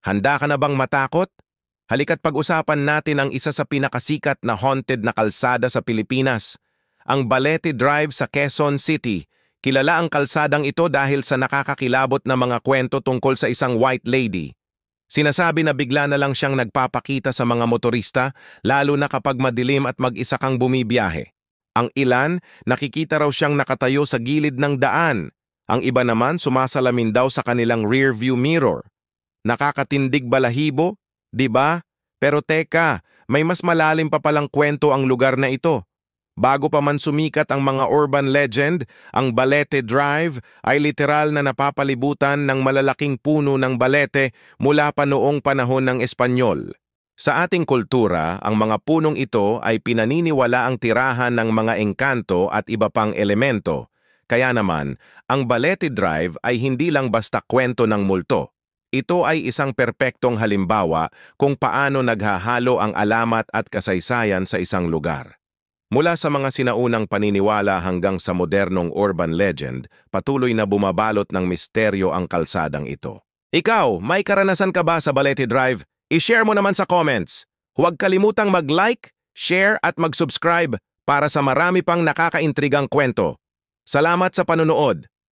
Handa ka na bang matakot? Halika't pag-usapan natin ang isa sa pinakasikat na haunted na kalsada sa Pilipinas, ang Balete Drive sa Quezon City. Kilala ang kalsadang ito dahil sa nakakakilabot na mga kwento tungkol sa isang white lady. Sinasabi na bigla na lang siyang nagpapakita sa mga motorista, lalo na kapag madilim at mag-isa kang bumibiyahe. Ang ilan, nakikita raw siyang nakatayo sa gilid ng daan. Ang iba naman sumasalamin daw sa kanilang rear view mirror. Nakakatindig balahibo, di ba? Pero teka, may mas malalim pa palang kwento ang lugar na ito. Bago pa man sumikat ang mga urban legend, ang Balete Drive ay literal na napapalibutan ng malalaking puno ng balete mula pa noong panahon ng Espanyol. Sa ating kultura, ang mga punong ito ay pinaniniwala ang tirahan ng mga engkanto at iba pang elemento. Kaya naman, ang Balete Drive ay hindi lang basta kwento ng multo. Ito ay isang perpektong halimbawa kung paano naghahalo ang alamat at kasaysayan sa isang lugar. Mula sa mga sinaunang paniniwala hanggang sa modernong urban legend, patuloy na bumabalot ng misteryo ang kalsadang ito. Ikaw, may karanasan ka ba sa Balete Drive? I-share mo naman sa comments. Huwag kalimutang mag-like, share at mag-subscribe para sa marami pang nakakaintrigang kwento. Salamat sa panunood.